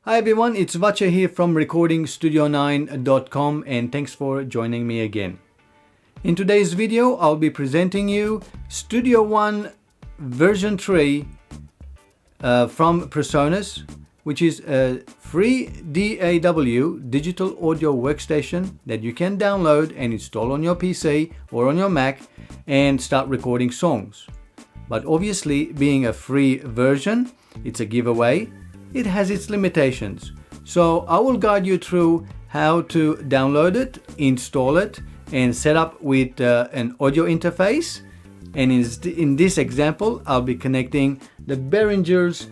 Hi everyone, it's Vacha here from recordingstudio9.com and thanks for joining me again. In today's video, I'll be presenting you Studio One version 3 from PreSonus, which is a free DAW digital audio workstation that you can download and install on your PC or on your Mac and start recording songs. But obviously, being a free version, it's a giveaway. It has its limitations. So I will guide you through how to download it, install it, and set up with an audio interface. And in this example, I'll be connecting the Behringer's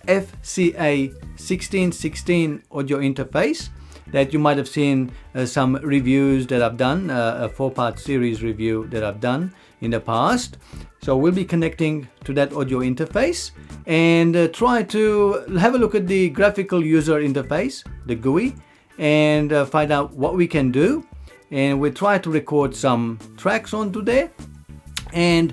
FCA 1616 audio interface that you might have seen some reviews that I've done, a 4-part series review that I've done in the past. So we'll be connecting to that audio interface and try to have a look at the graphical user interface, the GUI, and find out what we can do. And we'll try to record some tracks onto there. And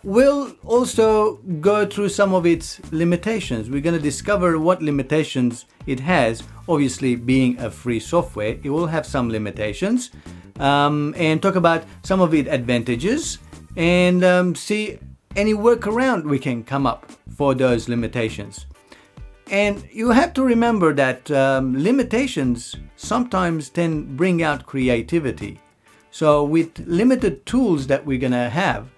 we'll also go through some of its limitations. We're going to discover what limitations it has. Obviously, being a free software, it will have some limitations. And talk about some of its advantages and see any workaround we can come up for those limitations. And you have to remember that limitations sometimes tend bring out creativity. So with limited tools that we're gonna have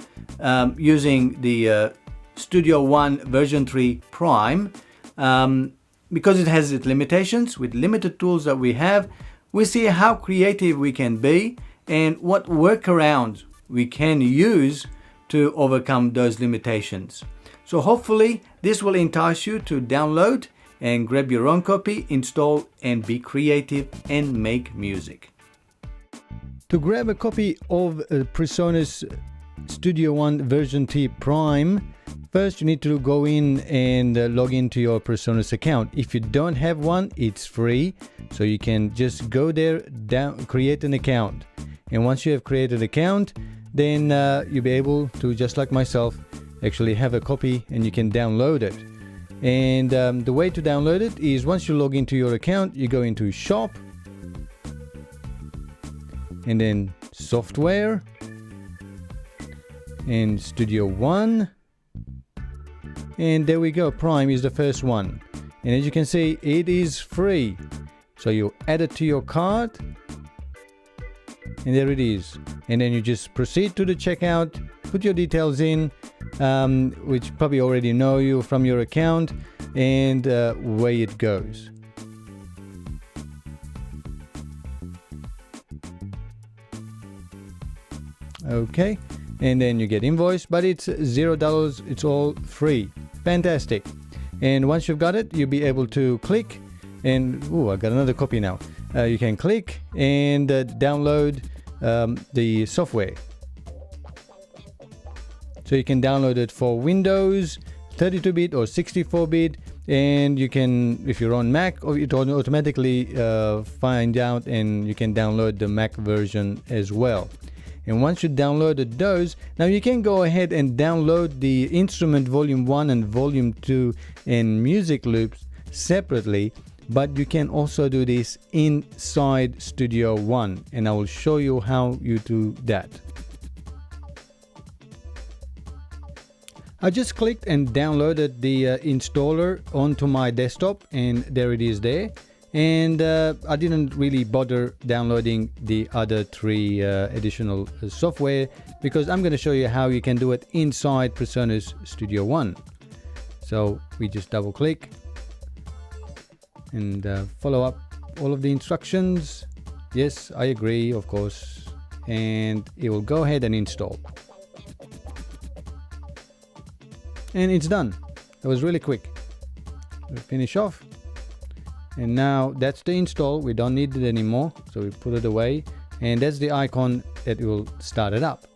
using the Studio One version 3 Prime, because it has its limitations, with limited tools that we have, we see how creative we can be and what workarounds we can use to overcome those limitations. So hopefully this will entice you to download and grab your own copy, install, and be creative and make music. To grab a copy of PreSonus Studio One version 3 Prime, first you need to go in and log into your PreSonus account. If you don't have one, it's free, so you can just go there, create an account. And once you have created an account, then you'll be able to, just like myself, actually have a copy and you can download it. And the way to download it is once you log into your account, you go into Shop and then Software and Studio One. And there we go, Prime is the first one. And as you can see, it is free. So you add it to your cart. And there it is. And then you just proceed to the checkout, put your details in, which probably already know you from your account, and away it goes. Okay, and then you get invoice, but it's $0, it's all free. Fantastic. And once you've got it, you'll be able to click and, I got another copy now. You can click and download the software. So you can download it for Windows 32-bit or 64-bit, and you can, if you're on Mac, it will automatically find out, and you can download the Mac version as well. And once you downloaded those, now you can go ahead and download the instrument volume 1 and volume 2 and music loops separately. But you can also do this inside Studio One, and I will show you how you do that. I just clicked and downloaded the installer onto my desktop, and there it is there. And I didn't really bother downloading the other 3 additional software because I'm going to show you how you can do it inside PreSonus Studio One. So we just double click and follow up all of the instructions. Yes, I agree, of course. And it will go ahead and install. And it's done. That was really quick. We finish off. And now that's the install. We don't need it anymore. So we put it away. And that's the icon that will start it up.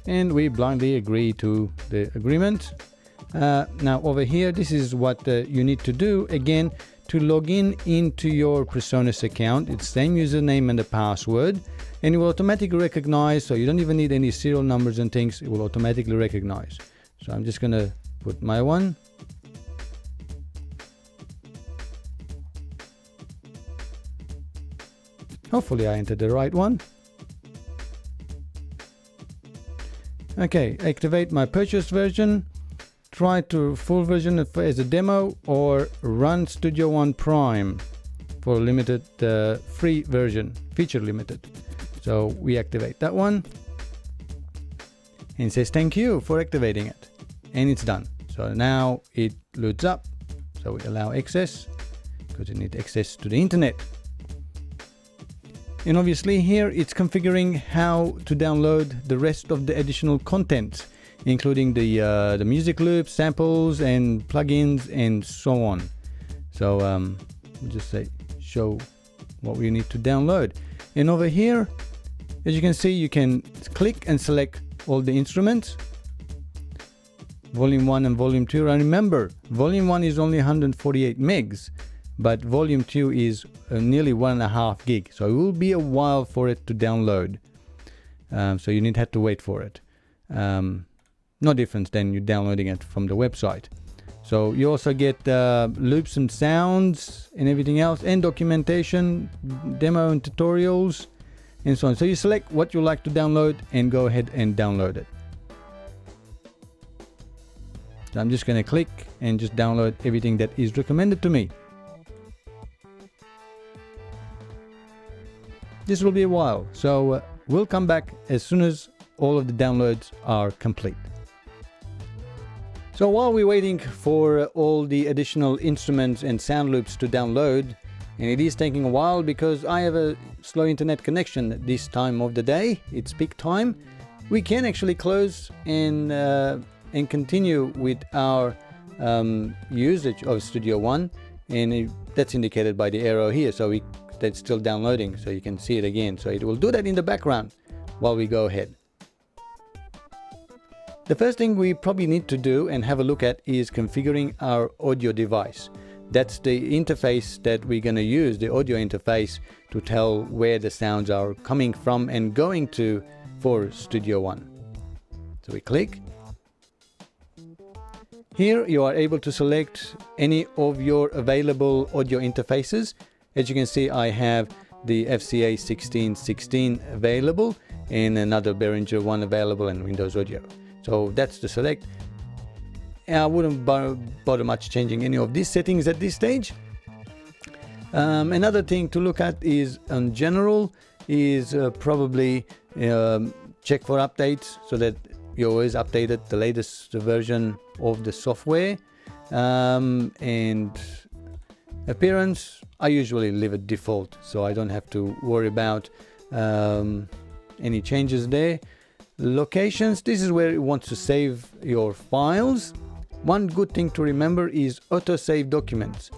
And we blindly agree to the agreement. Now over here, this is what you need to do. Again, to log in into your PreSonus account, it's same username and the password. and it will automatically recognize, so you don't even need any serial numbers and things, it will automatically recognize. So I'm just gonna put my one. Hopefully I entered the right one. Okay, activate my purchased version, try to full version as a demo, or run Studio One Prime for limited free version, feature limited. So we activate that one, and it says thank you for activating it, and it's done. So now it loads up, so we allow access because you need access to the internet. And obviously here it's configuring how to download the rest of the additional content, including the music loops, samples, and plugins, and so on. So we'll just say show what we need to download. And over here, as you can see, you can click and select all the instruments, volume 1 and volume 2. And remember, volume 1 is only 148 megs, but volume 2 is nearly 1.5 gig. So it will be a while for it to download. So you have to wait for it. No difference than you downloading it from the website. So you also get loops and sounds and everything else, and documentation, demo and tutorials, and so on. So you select what you like to download and go ahead and download it. So I'm just going to click and just download everything that is recommended to me. This will be a while, so we'll come back as soon as all of the downloads are complete. So while we're waiting for all the additional instruments and sound loops to download, and it is taking a while because I have a slow internet connection at this time of the day, it's peak time, we can actually close and continue with our usage of Studio One, and that's indicated by the arrow here, so that's still downloading, so you can see it again. So it will do that in the background while we go ahead. The first thing we probably need to do and have a look at is configuring our audio device. That's the interface that we're going to use, the audio interface, to tell where the sounds are coming from and going to for Studio One. So we click. Here you are able to select any of your available audio interfaces. As you can see, I have the FCA 1616 available and another Behringer one available and Windows Audio. So that's the select. I wouldn't bother much changing any of these settings at this stage. Another thing to look at is on general is probably check for updates so that you always updated the latest version of the software. And appearance, I usually leave it default, so I don't have to worry about any changes there. Locations, this is where you want to save your files. One good thing to remember is auto-save documents.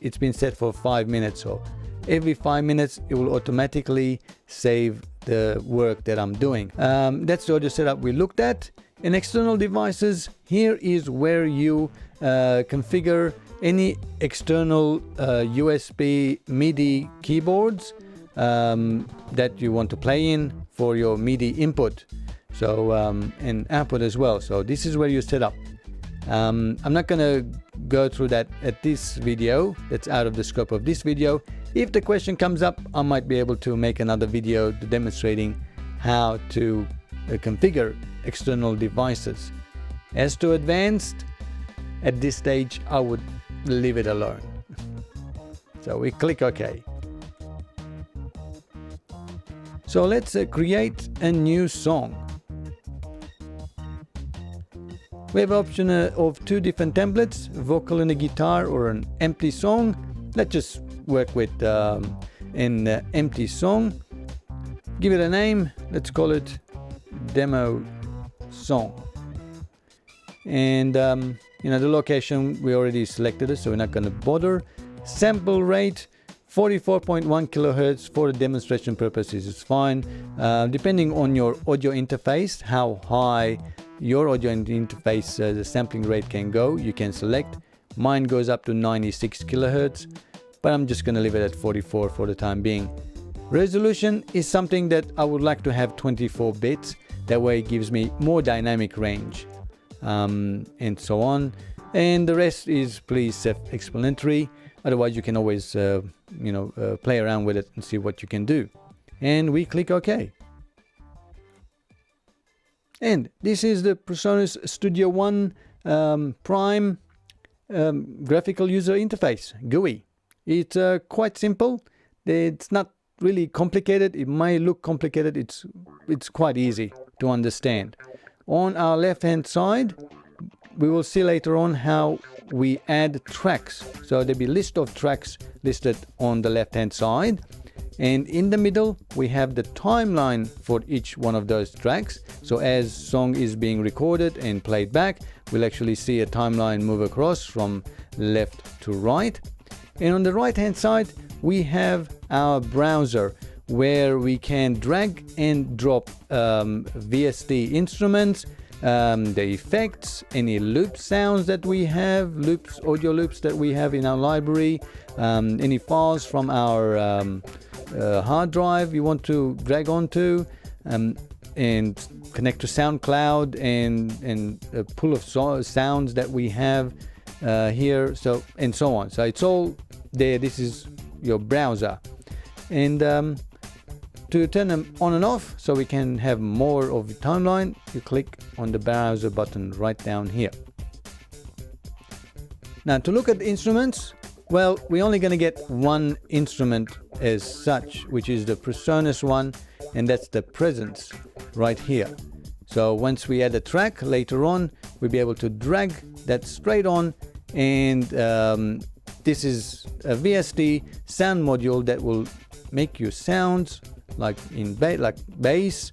It's been set for 5 minutes, so every 5 minutes it will automatically save the work that I'm doing. That's the audio setup we looked at. In external devices, here is where you configure any external USB MIDI keyboards that you want to play in for your MIDI input, so and output as well. So this is where you set up. I'm not going to go through that at this video. That's out of the scope of this video. If the question comes up, I might be able to make another video demonstrating how to configure external devices. As to advanced, at this stage I would leave it alone. So we click OK. So let's create a new song. We have an option of 2 different templates, vocal and a guitar or an empty song. Let's just work with an empty song. Give it a name. Let's call it demo song. And you know, the location we already selected it, so we're not going to bother. Sample rate 44.1 kilohertz for the demonstration purposes is fine. Depending on your audio interface, how high your audio interface the sampling rate can go, you can select. Mine goes up to 96 kilohertz, but I'm just going to leave it at 44 for the time being. Resolution is something that I would like to have 24 bits. That way it gives me more dynamic range, and so on. And the rest is pretty self-explanatory. Otherwise, you can always, play around with it and see what you can do. And we click OK. And this is the PreSonus Studio One Prime graphical user interface, GUI. It's quite simple. It's not really complicated. It might look complicated. It's quite easy to understand. On our left-hand side, we will see later on how we add tracks. So there'll be a list of tracks listed on the left-hand side. And in the middle, we have the timeline for each one of those tracks. So as song is being recorded and played back, we'll actually see a timeline move across from left to right. And on the right-hand side, we have our browser where we can drag and drop VST instruments, the effects, any loop sounds that we have, audio loops that we have in our library, any files from our hard drive you want to drag onto, and connect to SoundCloud and a pool of sounds that we have here, and so on. So it's all there. This is your browser. And to turn them on and off so we can have more of the timeline, you click on the browser button right down here. Now to look at the instruments, well, we're only going to get one instrument as such, which is the PreSonus one, and that's the presence right here. So once we add a track later on, we'll be able to drag that straight on, and this is a VST sound module that will make you sounds like bass,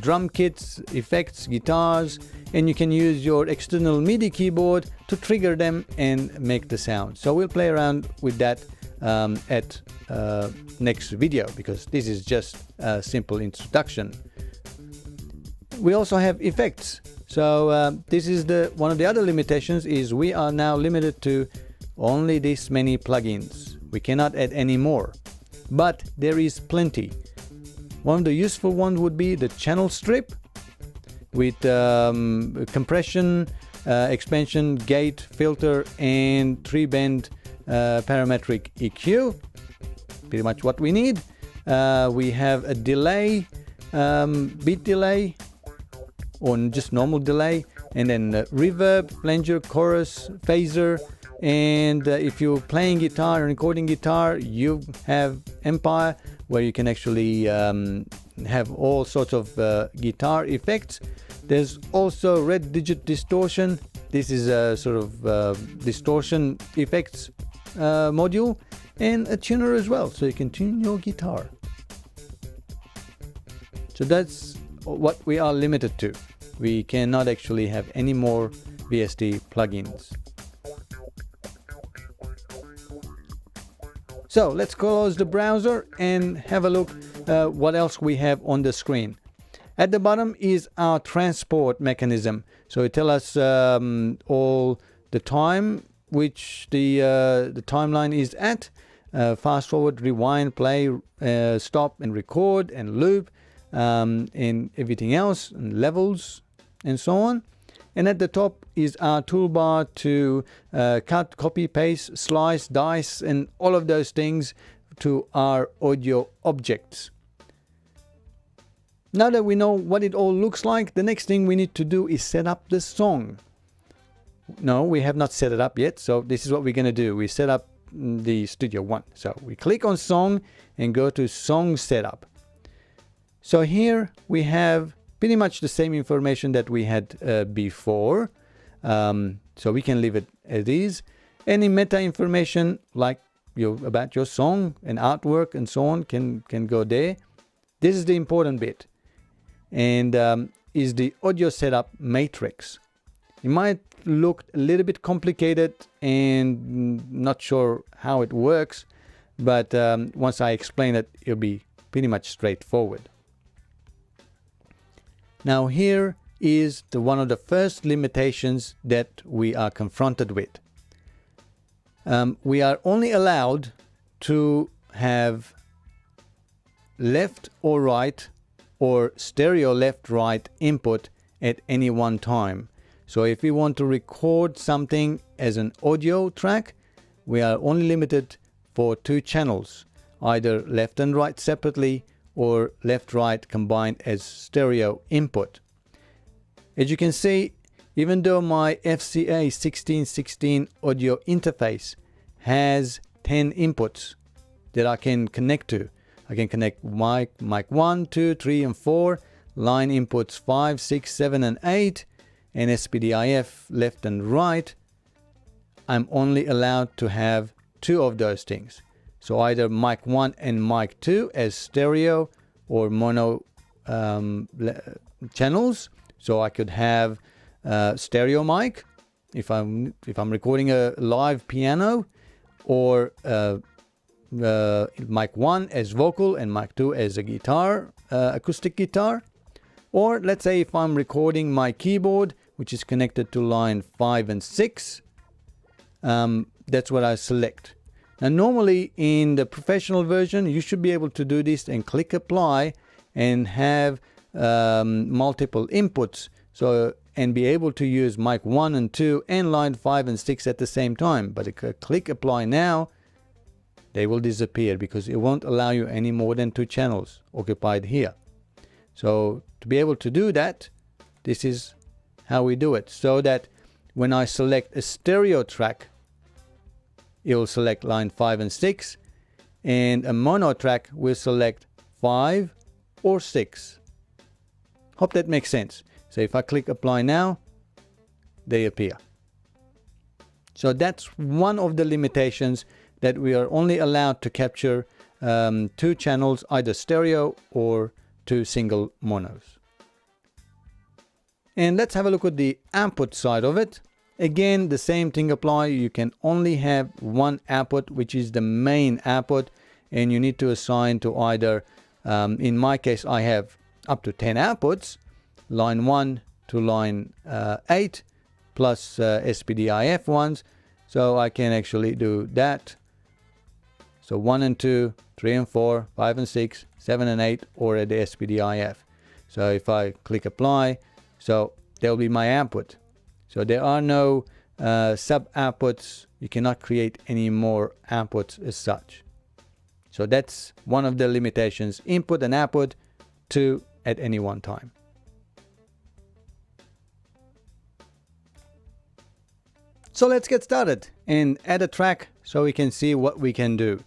drum kits, effects, guitars, and you can use your external MIDI keyboard to trigger them and make the sound. So we'll play around with that at next video, because this is just a simple introduction. We also have effects. So this is one of the other limitations is we are now limited to only this many plugins. We cannot add any more, but there is plenty. One of the useful ones would be the channel strip with compression, expansion, gate, filter, and 3-band parametric EQ. Pretty much what we need. We have a delay, beat delay, or just normal delay, and then reverb, flanger, chorus, phaser, and if you're playing guitar and recording guitar, you have Empire, where you can actually have all sorts of guitar effects. There's also red digit distortion. This is a sort of distortion effects module, and a tuner as well, so you can tune your guitar. So that's what we are limited to. We cannot actually have any more VST plugins. So let's close the browser and have a look what else we have on the screen. At the bottom is our transport mechanism. So it tells us all the time which the timeline is at. Fast forward, rewind, play, stop and record and loop, and everything else, and levels and so on. And at the top is our toolbar to cut, copy, paste, slice, dice, and all of those things to our audio objects. Now that we know what it all looks like, the next thing we need to do is set up the song. No, we have not set it up yet, so this is what we're going to do. We set up the Studio One. So we click on Song and go to Song Setup. So here we have pretty much the same information that we had before. So we can leave it as is. Any meta information like about your song and artwork and so on can go there. This is the important bit, and is the audio setup matrix. It might look a little bit complicated and not sure how it works, but once I explain it, it'll be pretty much straightforward. Now here is one of the first limitations that we are confronted with. We are only allowed to have left or right or stereo left-right input at any one time. So if we want to record something as an audio track, we are only limited for 2 channels, either left and right separately or left-right combined as stereo input. As you can see, even though my FCA 1616 audio interface has 10 inputs that I can connect to. I can connect mic 1, 2, 3, and 4, line inputs 5, 6, 7, and 8, and SPDIF left and right. I'm only allowed to have 2 of those things. So either mic 1 and mic 2 as stereo or mono channels. So I could have stereo mic if I'm recording a live piano, or mic 1 as vocal and mic 2 as a guitar, acoustic guitar. Or let's say if I'm recording my keyboard, which is connected to line 5 and 6, that's what I select. Now normally in the professional version, you should be able to do this and click apply and have multiple inputs, and be able to use mic 1 and 2 and line 5 and 6 at the same time. But if I click apply now, they will disappear because it won't allow you any more than 2 channels occupied here. So to be able to do that, this is how we do it. So that when I select a stereo track, it will select line 5 and 6, and a mono track will select 5 or 6. Hope that makes sense. So if I click apply now, they appear. So that's one of the limitations, that we are only allowed to capture 2 channels, either stereo or 2 single monos. And let's have a look at the output side of it. Again, the same thing applies. You can only have 1 output, which is the main output, and you need to assign to either, in my case, I have up to 10 outputs, line 1 to line 8, plus SPDIF ones. So I can actually do that. So 1 and 2, 3 and 4, 5 and 6, 7 and 8, or at the SPDIF. So if I click apply, so there will be my output. So there are no sub outputs. You cannot create any more outputs as such. So that's one of the limitations. Input and output, 2 at any one time. So let's get started and add a track so we can see what we can do.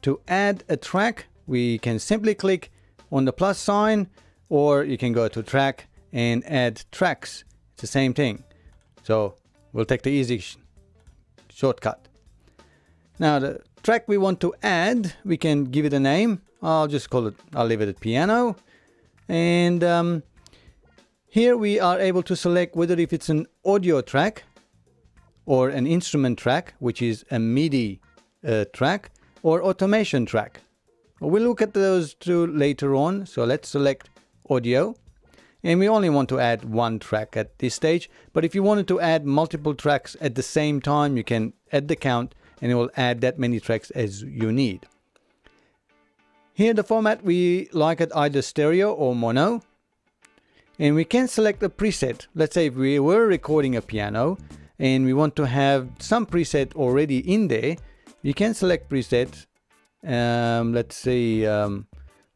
To add a track, we can simply click on the plus sign, or you can go to track and add tracks. It's the same thing. So we'll take the easy shortcut. Now the track we want to add, we can give it a name. I'll leave it at piano. And here we are able to select whether if it's an audio track or an instrument track, which is a MIDI track, or automation track. We'll look at those 2 later on. So let's select audio. And we only want to add 1 track at this stage. But if you wanted to add multiple tracks at the same time, you can add the count and it will add that many tracks as you need. Here the format, we like it either stereo or mono. And we can select a preset. Let's say if we were recording a piano and we want to have some preset already in there, you can select preset. Let's see what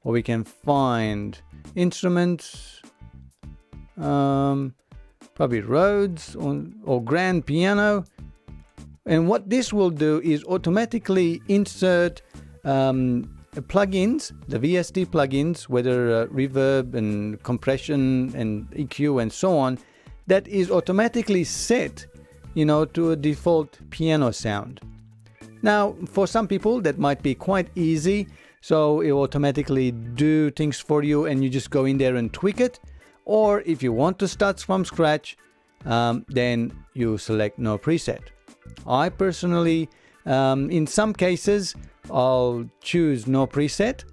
we can find. Instruments, probably Rhodes or grand piano. And what this will do is automatically insert plugins, the VST plugins, whether reverb and compression and EQ and so on, that is automatically set, to a default piano sound. Now, for some people, that might be quite easy. So it will automatically do things for you and you just go in there and tweak it. Or if you want to start from scratch, then you select no preset. I personally, in some cases, I'll choose no preset.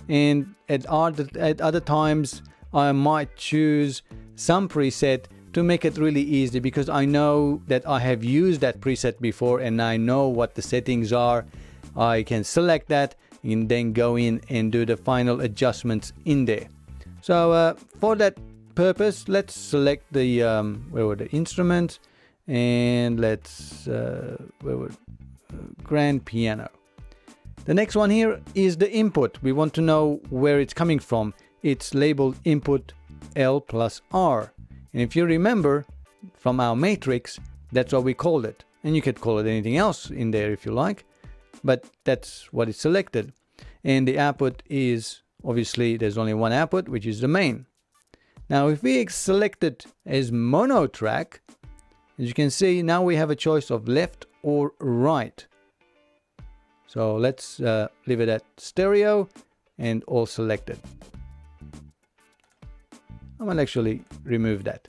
And at other times, I might choose some preset to make it really easy, because I know that I have used that preset before and I know what the settings are. I can select that you can then go in and do the final adjustments in there. So for that purpose, let's select the where were the instruments, and let's grand piano. The next one here is the input. We want to know where it's coming from. It's labeled input L plus R. And if you remember from our matrix, that's what we called it. And you could call it anything else in there if you like, but that's what is selected. And the output is, obviously, there's only one output, which is the main. Now, if we select it as mono track, as you can see, now we have a choice of left or right. So let's leave it at stereo and all selected. I might actually remove that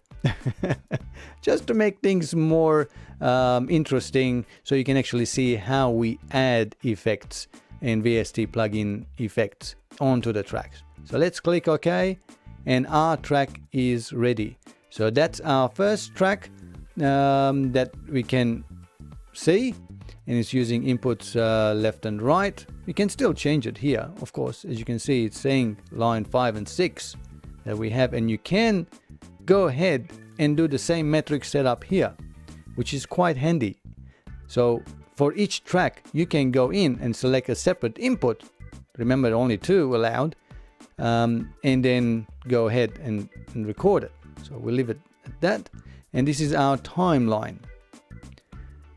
just to make things more interesting, so you can actually see how we add effects and VST plugin effects onto the tracks. So let's click OK, and our track is ready. So that's our first track that we can see, and it's using inputs left and right. We can still change it here, of course. As you can see, it's saying line 5 and 6 that we have, and you can go ahead and do the same metric setup here, which is quite handy. So for each track, you can go in and select a separate input. Remember, only 2 allowed, and then go ahead and record it. So we'll leave it at that. And this is our timeline.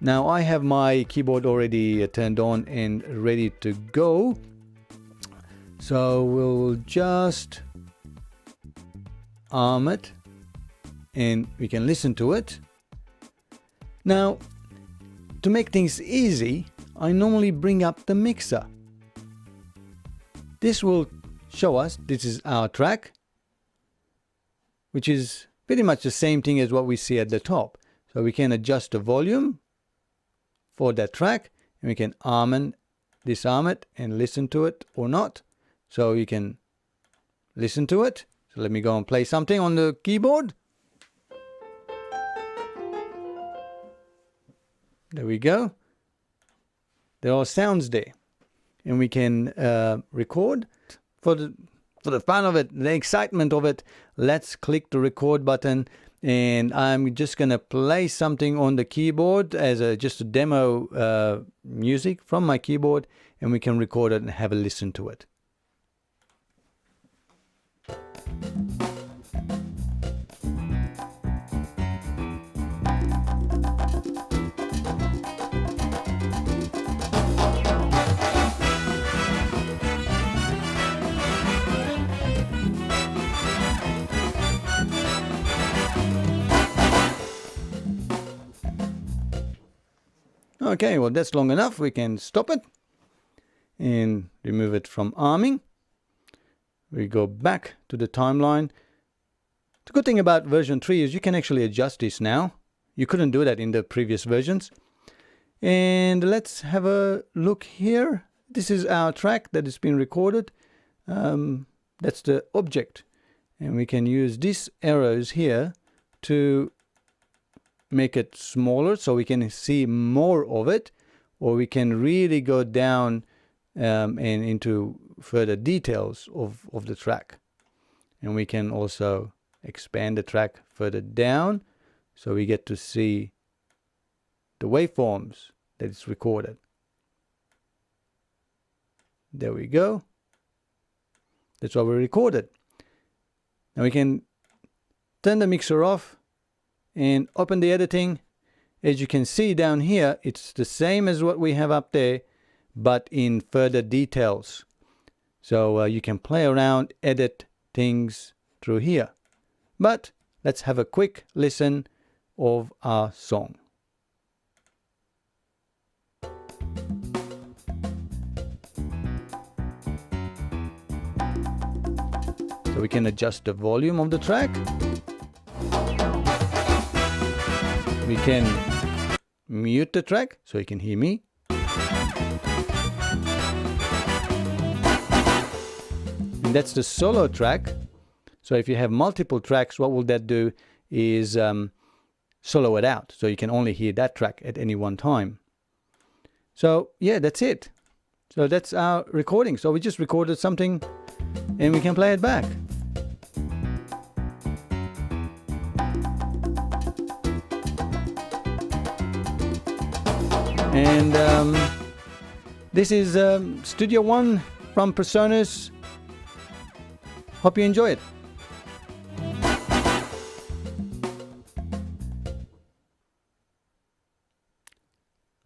Now I have my keyboard already turned on and ready to go. So we'll just arm it and we can listen to it. Now, to make things easy, I normally bring up the mixer. This will show us this is our track, which is pretty much the same thing as what we see at the top. So we can adjust the volume for that track, and we can arm and disarm it and listen to it or not. So you can listen to it. So let me go and play something on the keyboard. There we go. There are sounds there, and we can record. For the fun of it, the excitement of it, let's click the record button, and I'm just gonna play something on the keyboard as just a demo music from my keyboard, and we can record it and have a listen to it. Okay, well, that's long enough. We can stop it and remove it from arming. We go back to the timeline. The good thing about version 3 is you can actually adjust this now. You couldn't do that in the previous versions. And let's have a look here. This is our track that has been recorded. That's the object. And we can use these arrows here to make it smaller so we can see more of it, or we can really go down and into further details of the track. And we can also expand the track further down so we get to see the waveforms that it's recorded. There we go. That's what we recorded. Now we can turn the mixer off and open the editing. As you can see down here, it's the same as what we have up there, but in further details. So you can play around, edit things through here. But let's have a quick listen of our song. So we can adjust the volume of the track. We can mute the track so you can hear me. And that's the solo track. So if you have multiple tracks, what will that do is solo it out. So you can only hear that track at any one time. So yeah, that's it. So that's our recording. So we just recorded something and we can play it back. And this is Studio One from PreSonus. Hope you enjoy it.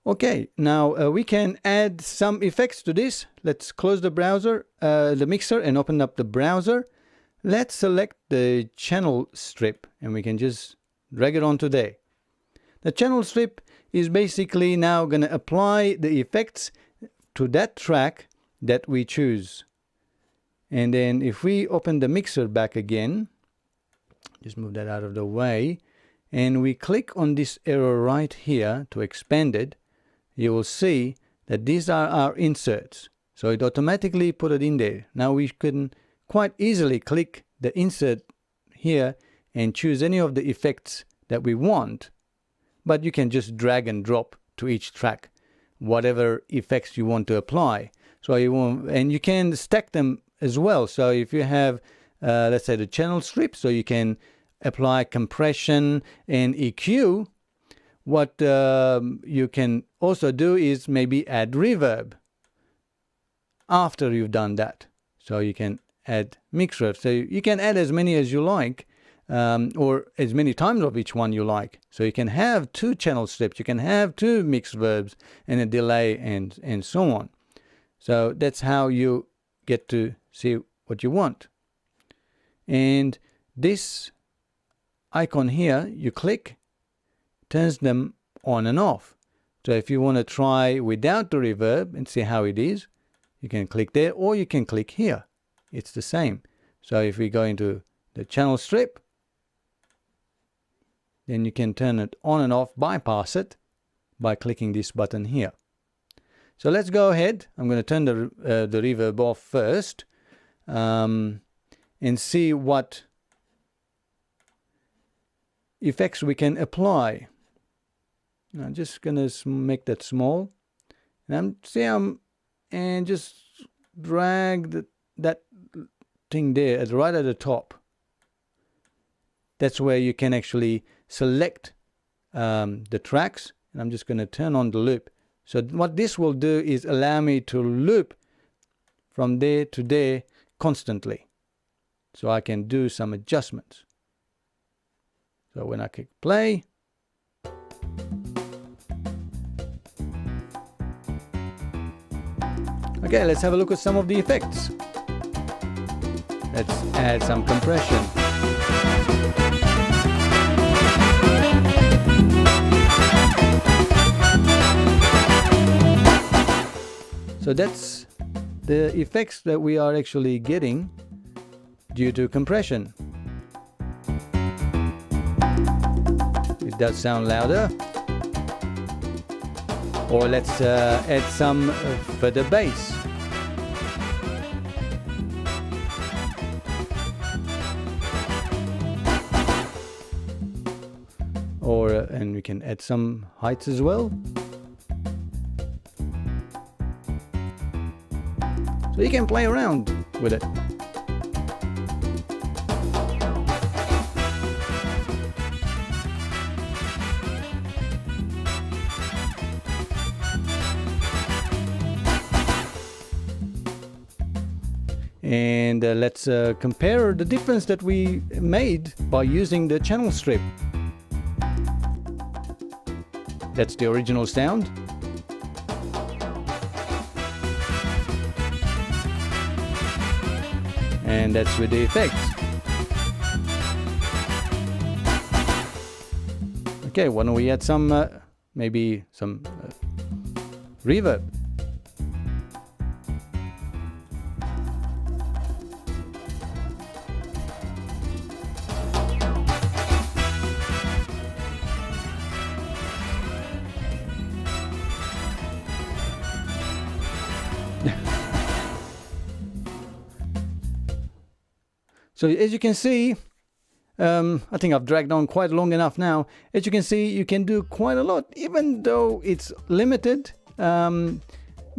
Okay, now we can add some effects to this. Let's close the browser, the mixer, and open up the browser. Let's select the channel strip and we can just drag it onto there. The channel strip is basically now going to apply the effects to that track that we choose. And then if we open the mixer back again, just move that out of the way, and we click on this arrow right here to expand it, you will see that these are our inserts. So it automatically put it in there. Now we can quite easily click the insert here and choose any of the effects that we want. But you can just drag and drop to each track whatever effects you want to apply. So and you can stack them as well. So if you have, let's say, the channel strip, so you can apply compression and EQ. What you can also do is maybe add reverb after you've done that. So you can add mix reverb. So you can add as many as you like, or as many times of each one you like. So you can have 2 channel strips, you can have 2 mix verbs and a delay and so on. So that's how you get to see what you want. And this icon here, you click, turns them on and off. So if you want to try without the reverb and see how it is, you can click there, or you can click here. It's the same. So if we go into the channel strip, then you can turn it on and off, bypass it by clicking this button here. So let's go ahead. I'm going to turn the reverb off first and see what effects we can apply. I'm just going to make that small. And and just drag that thing there right at the top. That's where you can actually select the tracks. And I'm just going to turn on the loop. So what this will do is allow me to loop from there to there constantly. So I can do some adjustments. So when I click play, okay, let's have a look at some of the effects. Let's add some compression. So that's the effects that we are actually getting due to compression. It does sound louder. Or let's add some further bass. And we can add some heights as well. So you can play around with it. And let's compare the difference that we made by using the channel strip. That's the original sound. And that's with the effects. Okay, why don't we add some, maybe some reverb. So as you can see, I think I've dragged on quite long enough now. As you can see, you can do quite a lot, even though it's limited.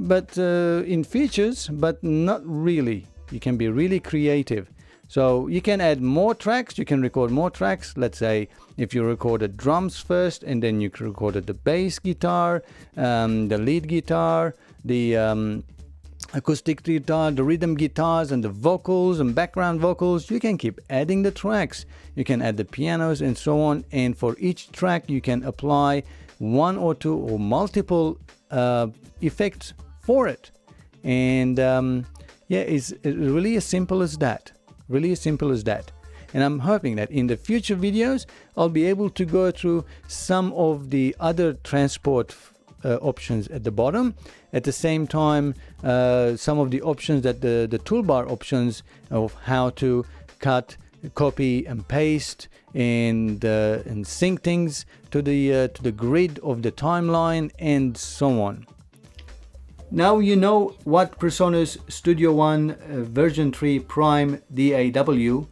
but in features, but not really. You can be really creative. So you can add more tracks, you can record more tracks. Let's say if you recorded drums first and then you recorded the bass guitar, the lead guitar, the acoustic guitar, the rhythm guitars and the vocals and background vocals, you can keep adding the tracks. You can add the pianos and so on, and for each track you can apply one or two or multiple effects for it. And yeah, it's really as simple as that. Really as simple as that. And I'm hoping that in the future videos I'll be able to go through some of the other transport options at the bottom. At the same time, some of the options that the toolbar options of how to cut, copy and paste and sync things to the grid of the timeline and so on. Now you know what PreSonus Studio One version 3 Prime DAW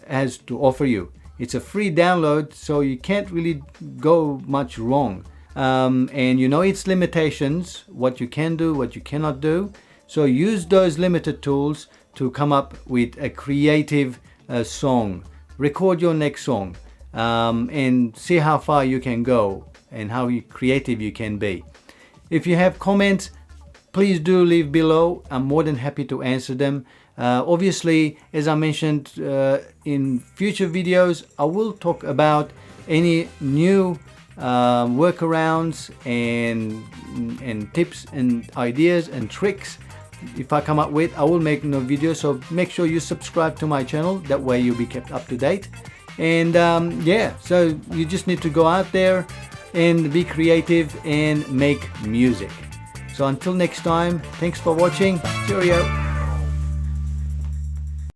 has to offer you. It's a free download, so you can't really go much wrong. And you know its limitations, what you can do, what you cannot do. So use those limited tools to come up with a creative song. Record your next song and see how far you can go and how creative you can be. If you have comments, please do leave below. I'm more than happy to answer them. Obviously, as I mentioned in future videos, I will talk about any new workarounds and tips and ideas and tricks. If I come up with, I will make no videos, so make sure you subscribe to my channel. That way you'll be kept up to date. And yeah, so you just need to go out there and be creative and make music. So until next time, thanks for watching. Cheerio.